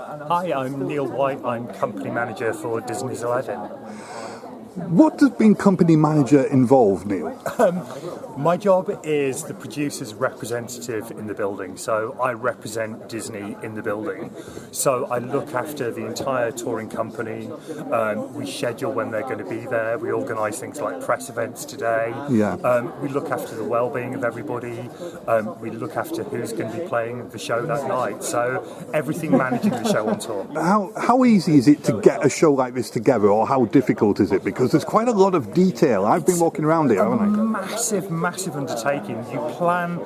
Hi, I'm Neil White. I'm company manager for Disney's Aladdin. What does being company manager involve, Neil? My job is the producer's representative in the building, so I represent Disney in the building. So I look after the entire touring company. We schedule when they're going to be there. We organise things like press events today. We look after the well-being of everybody. We look after who's going to be playing the show that night. So everything managing the show on tour. How easy is it to get a show like this together, or how difficult is it? Because there's quite a lot of detail. I've been walking around here, haven't I? Massive undertaking. You plan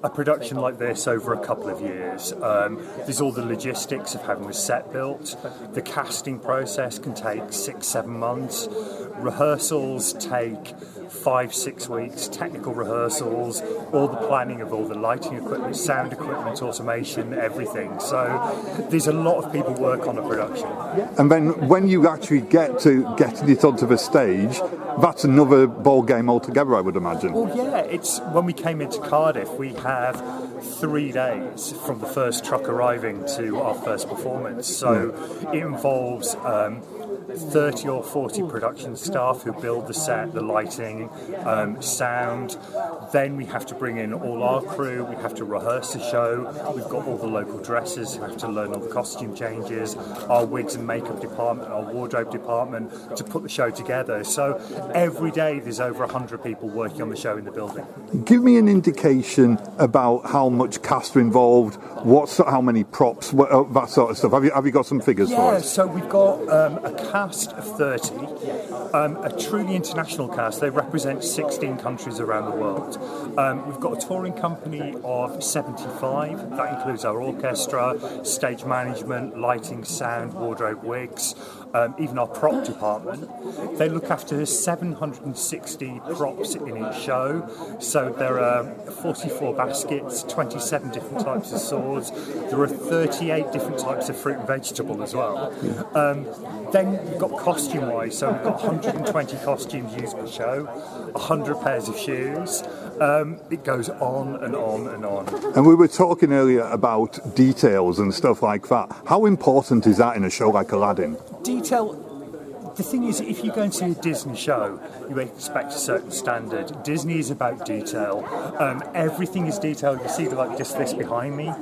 a production like this over a couple of years. There's all the logistics of having the set built. The casting process can take 6-7 months. Rehearsals take 5-6 weeks, technical rehearsals, all the planning of all the lighting equipment, sound equipment, automation, everything. So there's a lot of people work on a production. And then when you actually get to getting it onto the stage, that's another ball game altogether, I would imagine. Well, yeah, it's when we came into Cardiff, we have 3 days from the first truck arriving to our first performance. So it involves 30 or 40 production staff who build the set, the lighting, sound. Then we have to bring in all our crew, we have to rehearse the show, we've got all the local dressers who have to learn all the costume changes, our wigs and makeup department, our wardrobe department to put the show together. So every day there's over 100 people working on the show in the building. Give me an indication about how much cast are involved, how many props, that sort of stuff. Have you got some figures for us? Yeah, so we've got a cast of 30, a truly international cast. They represent 16 countries around the world. We've got a touring company of 75. That includes our orchestra, stage management, lighting, sound, wardrobe, wigs, even our prop department. They look after 760 props in each show. So there are 44 baskets, 27 different types of swords. There are 38 different types of fruit and vegetable as well. Then we've got costume-wise, so we've got 120 costumes used per show, 100 pairs of shoes. It goes on and on and on. And we were talking earlier about details and stuff like that. How important is that in a show like Aladdin? Detail. The thing is, if you go and see a Disney show, you expect a certain standard. Disney is about detail. Everything is detailed. You see, like just this behind me,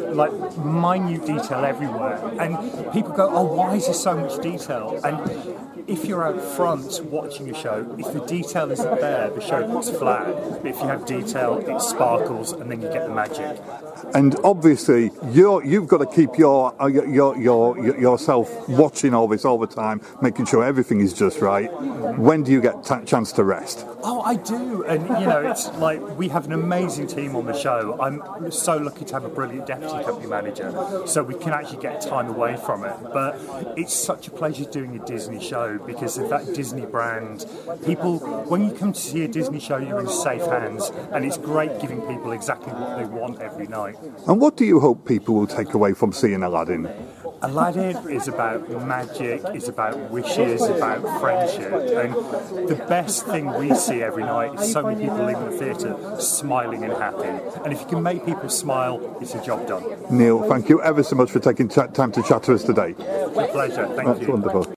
like minute detail everywhere. And people go, "Oh, why is there so much detail?" And if you're out front watching a show, if the detail isn't there, the show looks flat. But if you have detail, it sparkles, and then you get the magic. And obviously, you've got to keep yourself watching all this all the time, making sure everything is just right. When do you get a chance to rest? Oh, I do. And, it's like we have an amazing team on the show. I'm so lucky to have a brilliant deputy company manager, so we can actually get time away from it. But it's such a pleasure doing a Disney show because of that Disney brand. People, when you come to see a Disney show, you're in safe hands, and it's great giving people exactly what they want every night. And what do you hope people will take away from seeing Aladdin? Aladdin is about magic, is about wishes, about friendship, and the best thing we see every night is so many people leaving the theatre smiling and happy. And if you can make people smile, it's a job done. Neil, thank you ever so much for taking time to chat to us today. It's a pleasure. Thank you. That's wonderful.